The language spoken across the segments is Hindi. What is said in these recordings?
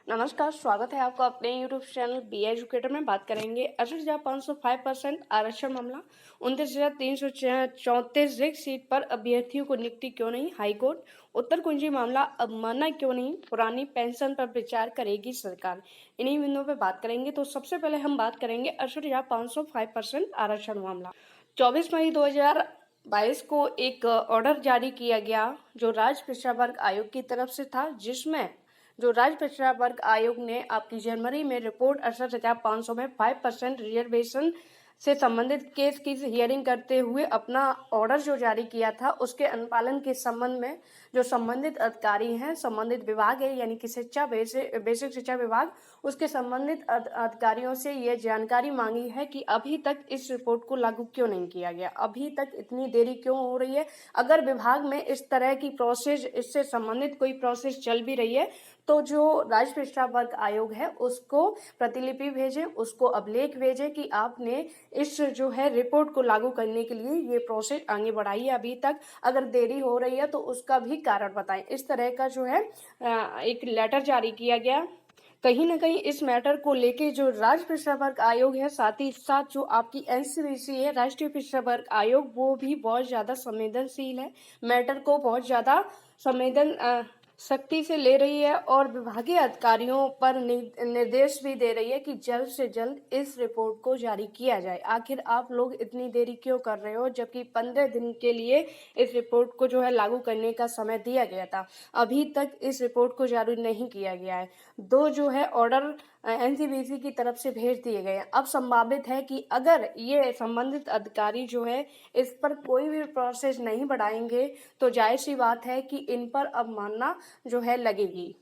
नमस्कार, स्वागत है आपका अपने यूट्यूब चैनल बी एजुकेटर में। बात करेंगे 68,505% आरक्षण मामला। 29,334 रिक्त सीट पर अभ्यर्थियों को नियुक्ति क्यों नहीं, हाईकोर्ट। उत्तर कुंजी मामला अवमानना क्यों नहीं, पुरानी पेंशन पर विचार करेगी सरकार। इन्हीं बिंदुओं पर बात करेंगे। तो सबसे पहले हम बात करेंगे 68,505% आरक्षण मामला। 24 मई 2022 को एक ऑर्डर जारी किया गया जो राज्य पिछड़ा वर्ग आयोग की तरफ से था, जिसमें जो राज्य पिछड़ा वर्ग आयोग ने आपकी जनवरी में रिपोर्ट 68,500 में 5% रिजर्वेशन से संबंधित केस की हियरिंग करते हुए अपना ऑर्डर जो जारी किया था, उसके अनुपालन के संबंध में जो संबंधित अधिकारी हैं, संबंधित विभाग है यानी कि शिक्षा बेसिक शिक्षा विभाग, उसके संबंधित अधिकारियों से ये जानकारी मांगी है कि अभी तक इस रिपोर्ट को लागू क्यों नहीं किया गया, अभी तक इतनी देरी क्यों हो रही है। अगर विभाग में इस तरह की प्रोसेस, इससे संबंधित कोई प्रोसेस चल भी रही है, तो जो राज्य पिछड़ा वर्ग आयोग है उसको प्रतिलिपि भेजें, उसको अभिलेख भेजें कि आपने इस जो है रिपोर्ट को लागू करने के लिए ये प्रोसेस आगे बढ़ाई है। अभी तक अगर देरी हो रही है तो उसका भी कारण बताएं। इस तरह का जो है एक लेटर जारी किया गया। कहीं ना कहीं इस मैटर को लेके जो राज्य पिछड़ा वर्ग आयोग है, साथ ही साथ जो आपकी एनसीवीसी है, राष्ट्रीय पिछड़ा वर्ग आयोग, वो भी बहुत ज्यादा संवेदनशील है, मैटर को बहुत ज्यादा संवेदन सख्ती से ले रही है और विभागीय अधिकारियों पर निर्देश भी दे रही है कि जल्द से जल्द इस रिपोर्ट को जारी किया जाए। आखिर आप लोग इतनी देरी क्यों कर रहे हो, जबकि 15 दिन के लिए इस रिपोर्ट को जो है लागू करने का समय दिया गया था, अभी तक इस रिपोर्ट को जारी नहीं किया गया है। दो जो है ऑर्डर एनसीबीसी की तरफ से भेज दिए गए हैं। अब संभावित है कि अगर ये संबंधित अधिकारी जो है इस पर कोई भी प्रोसेस नहीं बढ़ाएंगे तो जाहिर सी बात है कि इन पर अवमानना जो है लगेगी।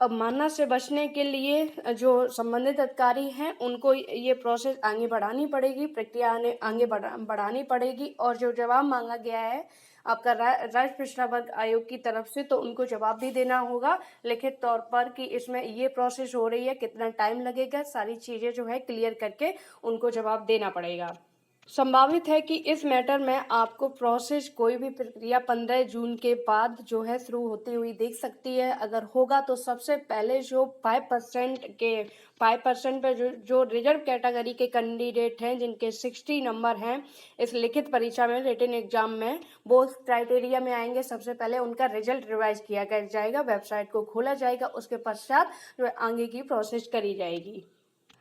अवमानना से बचने के लिए जो संबंधित अधिकारी हैं उनको ये प्रोसेस आगे बढ़ानी पड़ेगी, प्रक्रिया आगे बढ़ानी पड़ेगी। और जो जवाब मांगा गया है आपका राज्य पिछड़ा वर्ग आयोग की तरफ से, तो उनको जवाब भी देना होगा लिखित तौर पर कि इसमें ये प्रोसेस हो रही है, कितना टाइम लगेगा, सारी चीजें जो है क्लियर करके उनको जवाब देना पड़ेगा। संभावित है कि इस मैटर में आपको प्रोसेस, कोई भी प्रक्रिया 15 जून के बाद जो है शुरू होती हुई देख सकती है। अगर होगा तो सबसे पहले जो 5% पे जो रिजर्व कैटेगरी के कैंडिडेट हैं, जिनके 60 नंबर हैं इस लिखित परीक्षा में, रिटन एग्जाम में, वो क्राइटेरिया में आएंगे। सबसे पहले उनका रिजल्ट रिवाइज किया जाएगा, वेबसाइट को खोला जाएगा, उसके पश्चात जो आगे की प्रोसेस करी जाएगी,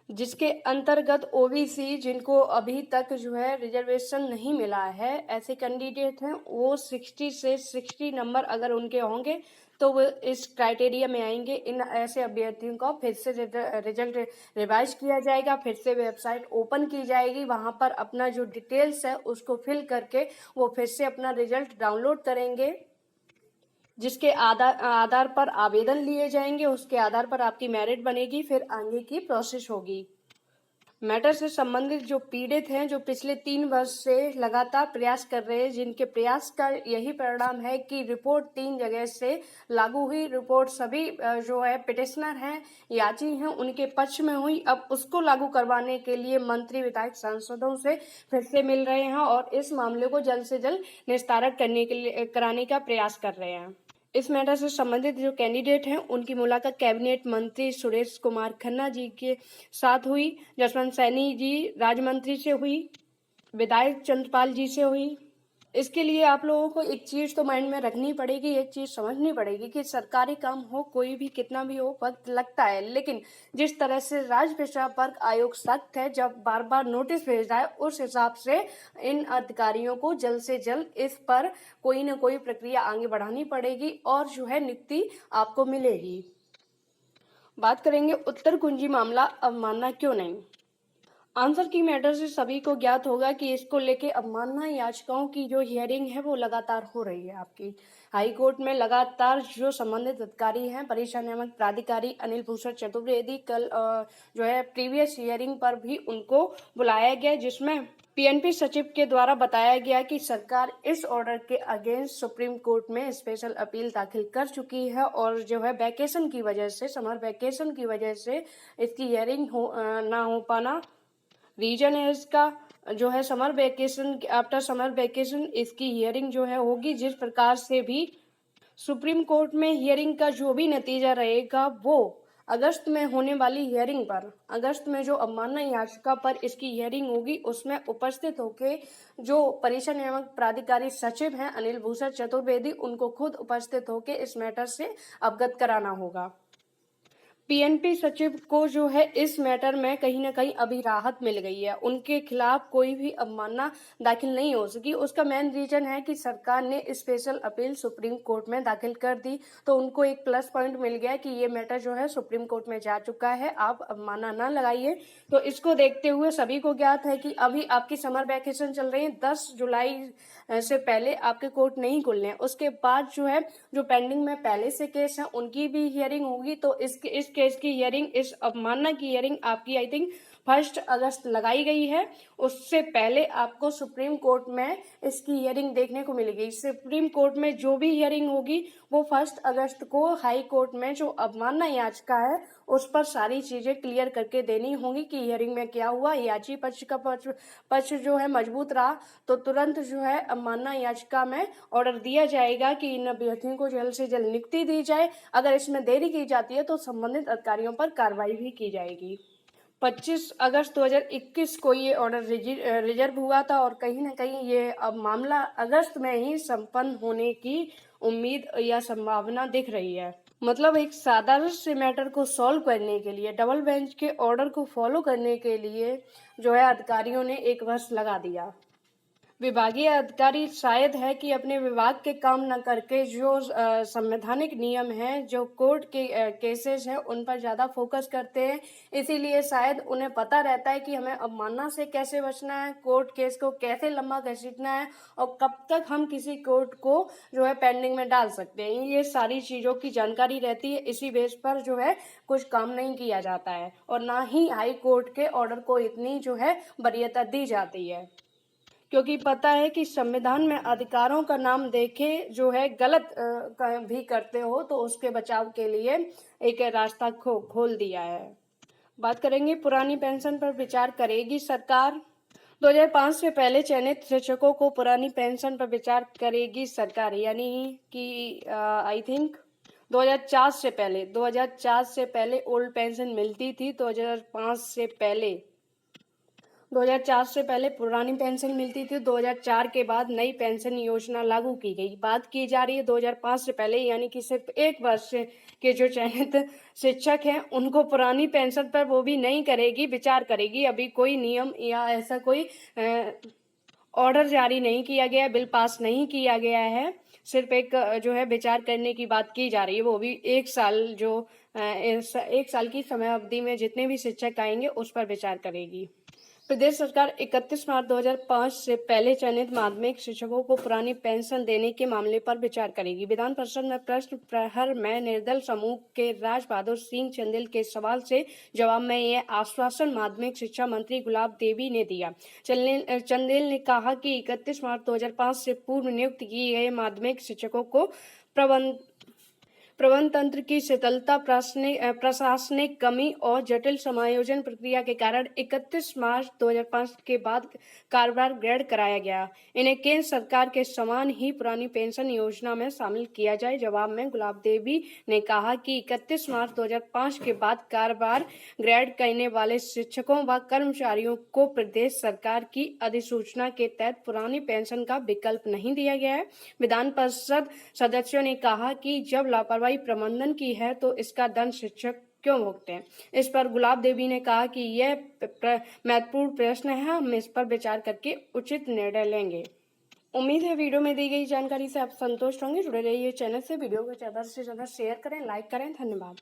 जिसके अंतर्गत ओबीसी, जिनको अभी तक जो है रिजर्वेशन नहीं मिला है, ऐसे कैंडिडेट हैं, वो 60 से 60 नंबर अगर उनके होंगे तो वो इस क्राइटेरिया में आएंगे। इन ऐसे अभ्यर्थियों को फिर से रिजल्ट रिवाइज किया जाएगा, फिर से वेबसाइट ओपन की जाएगी, वहां पर अपना जो डिटेल्स है उसको फिल करके वो फिर से अपना रिजल्ट डाउनलोड करेंगे, जिसके आधार पर आवेदन लिए जाएंगे, उसके आधार पर आपकी मेरिट बनेगी, फिर आगे की प्रोसेस होगी। मैटर से संबंधित जो पीड़ित हैं, जो पिछले 3 वर्ष से लगातार प्रयास कर रहे हैं, जिनके प्रयास का यही परिणाम है कि रिपोर्ट 3 जगह से लागू हुई, रिपोर्ट सभी जो है पिटिशनर हैं, याची हैं, उनके पक्ष में हुई। अब उसको लागू करवाने के लिए मंत्री, विधायक, सांसदों से फिर से मिल रहे हैं और इस मामले को जल्द से जल्द निस्तारण कराने का प्रयास कर रहे हैं। इस मैटर से संबंधित जो कैंडिडेट हैं उनकी मुलाकात कैबिनेट मंत्री सुरेश कुमार खन्ना जी के साथ हुई, जसवंत सैनी जी राज्य मंत्री से हुई, विधायक चंद्रपाल जी से हुई। इसके लिए आप लोगों को एक चीज तो माइंड में रखनी पड़ेगी, एक चीज समझनी पड़ेगी कि सरकारी काम हो, कोई भी कितना भी हो, वक्त लगता है। लेकिन जिस तरह से राज्य पिछड़ा वर्ग आयोग सख्त है, जब बार बार नोटिस भेज रहा है, उस हिसाब से इन अधिकारियों को जल्द से जल्द इस पर कोई ना कोई प्रक्रिया आगे बढ़ानी पड़ेगी और जो है नियुक्ति आपको मिलेगी। बात करेंगे उत्तर कुंजी मामला अवमानना क्यों नहीं। आंसर की मैटर से सभी को ज्ञात होगा कि इसको लेके अवमानना याचिकाओं की जो हियरिंग है वो लगातार हो रही है। आपकी हाई कोर्ट में लगातार जो संबंधित अधिकारी हैं, परीक्षा नियामक प्राधिकारी अनिल भूषण चतुर्वेदी, कल जो है प्रीवियस हियरिंग पर भी उनको बुलाया गया, जिसमें पीएनपी सचिव के द्वारा बताया गया कि सरकार इस ऑर्डर के अगेंस्ट सुप्रीम कोर्ट में स्पेशल अपील दाखिल कर चुकी है और जो है वैकेशन की वजह से, समर वैकेशन की वजह से इसकी हियरिंग ना हो पाना रीजन है इसका जो है summer vacation. After summer vacation इसकी हियरिंग जो है होगी। जिस प्रकार से भी सुप्रीम कोर्ट में हियरिंग का जो भी नतीजा रहेगा वो अगस्त में होने वाली हियरिंग पर, अगस्त में जो अवमानना याचिका पर इसकी हियरिंग होगी उसमें उपस्थित होकर जो परीक्षा नियामक प्राधिकारी सचिव हैं अनिल भूषण चतुर्वेदी, उनको खुद उपस्थित होकर इस मैटर से अवगत कराना होगा। पीएनपी सचिव को जो है इस मैटर में कहीं ना कहीं अभी राहत मिल गई है, उनके खिलाफ कोई भी अवमानना दाखिल नहीं हो सकी। उसका मेन रीजन है कि सरकार ने स्पेशल अपील सुप्रीम कोर्ट में दाखिल कर दी, तो उनको एक प्लस पॉइंट मिल गया कि ये मैटर जो है सुप्रीम कोर्ट में जा चुका है, आप अवमानना न लगाइए। तो इसको देखते हुए सभी को ज्ञात है कि अभी आपकी समर वैकेशन चल रही है, 10 जुलाई से पहले आपके कोर्ट नहीं खुलने हैं। उसके बाद जो है जो पेंडिंग में पहले से केस है उनकी भी हियरिंग होगी। तो इस केस की हियरिंग, इस अवमानना की हियरिंग आपकी आई थिंक 1 अगस्त लगाई गई है। उससे पहले आपको सुप्रीम कोर्ट में इसकी हियरिंग देखने को मिलेगी। सुप्रीम कोर्ट में जो भी हियरिंग होगी वो 1 अगस्त को हाई कोर्ट में जो अवमानना याचिका है उस पर सारी चीजें क्लियर करके देनी होंगी कि हियरिंग में क्या हुआ। याची पक्ष का पक्ष जो है मजबूत रहा तो तुरंत जो है अवमानना याचिका में ऑर्डर दिया जाएगा कि इन अभ्यर्थियों को जल्द से जल्द नियुक्ति दी जाए। अगर इसमें देरी की जाती है तो संबंधित अधिकारियों पर कार्रवाई भी की जाएगी। 25 अगस्त 2021 को ये ऑर्डर रिजर्व हुआ था और कहीं ना कहीं ये अब मामला अगस्त में ही संपन्न होने की उम्मीद या संभावना दिख रही है। मतलब एक साधारण से मैटर को सॉल्व करने के लिए, डबल बेंच के ऑर्डर को फॉलो करने के लिए जो है अधिकारियों ने 1 वर्ष लगा दिया। विभागीय अधिकारी शायद है कि अपने विभाग के काम न करके जो संवैधानिक नियम हैं, जो कोर्ट के केसेस हैं उन पर ज़्यादा फोकस करते हैं। इसीलिए शायद उन्हें पता रहता है कि हमें अवमानना से कैसे बचना है, कोर्ट केस को कैसे लंबा घसीटना है और कब तक हम किसी कोर्ट को जो है पेंडिंग में डाल सकते हैं। ये सारी चीज़ों की जानकारी रहती है, इसी बेस पर जो है कुछ काम नहीं किया जाता है और ना ही हाई कोर्ट के ऑर्डर को इतनी जो है वरीयता दी जाती है, क्योंकि पता है कि संविधान में अधिकारों का नाम देके जो है गलत भी करते हो तो उसके बचाव के लिए एक रास्ता खोल दिया है। बात करेंगे पुरानी पेंशन पर विचार करेगी सरकार। 2005 से पहले चयनित शिक्षकों को पुरानी पेंशन पर विचार करेगी सरकार, यानी कि आई थिंक 2004 से पहले ओल्ड पेंशन मिलती थी। 2004 से पहले पुरानी पेंशन मिलती थी। 2004 के बाद नई पेंशन योजना लागू की गई। बात की जा रही है 2005 से पहले, यानी कि सिर्फ 1 वर्ष के जो चयनित शिक्षक हैं उनको पुरानी पेंशन पर वो भी नहीं करेगी, विचार करेगी। अभी कोई नियम या ऐसा कोई ऑर्डर जारी नहीं किया गया, बिल पास नहीं किया गया है, सिर्फ एक जो है विचार करने की बात की जा रही है। वो भी 1 साल, जो 1 साल की समय अवधि में जितने भी शिक्षक आएंगे उस पर विचार करेगी। प्रदेश सरकार 31 मार्च 2005 से पहले चयनित माध्यमिक शिक्षकों को पुरानी पेंशन देने के मामले पर विचार करेगी। विधान परिषद में प्रश्न प्रहर में निर्दल समूह के राज बहादुर सिंह चंदेल के सवाल से जवाब में यह आश्वासन माध्यमिक शिक्षा मंत्री गुलाब देवी ने दिया। चंदेल ने कहा कि 31 मार्च 2005 से पूर्व नियुक्त किए गए माध्यमिक शिक्षकों को प्रबंध तंत्र की शिथिलता, प्रशासनिक कमी और जटिल समायोजन प्रक्रिया के कारण 31 मार्च 2005 के बाद कार्यभार ग्रेड कराया गया। इन्हें केंद्र सरकार के समान ही पुरानी पेंशन योजना में शामिल किया जाए। जवाब में गुलाब देवी ने कहा कि 31 मार्च 2005 के बाद कार्यभार ग्रेड करने वाले शिक्षकों व कर्मचारियों को प्रदेश सरकार की अधिसूचना के तहत पुरानी पेंशन का विकल्प नहीं दिया गया है। विधान परिषद सदस्यों ने कहा कि जब लापरवाही प्रबंधन की है तो इसका दंड शिक्षक क्यों भुगते हैं। इस पर गुलाब देवी ने कहा कि यह महत्वपूर्ण प्रश्न है, हम इस पर विचार करके उचित निर्णय लेंगे। उम्मीद है वीडियो में दी गई जानकारी से आप संतुष्ट होंगे। जुड़े रहिए चैनल से। वीडियो को ज़्यादा से ज़्यादा शेयर करें, लाइक करें। धन्यवाद।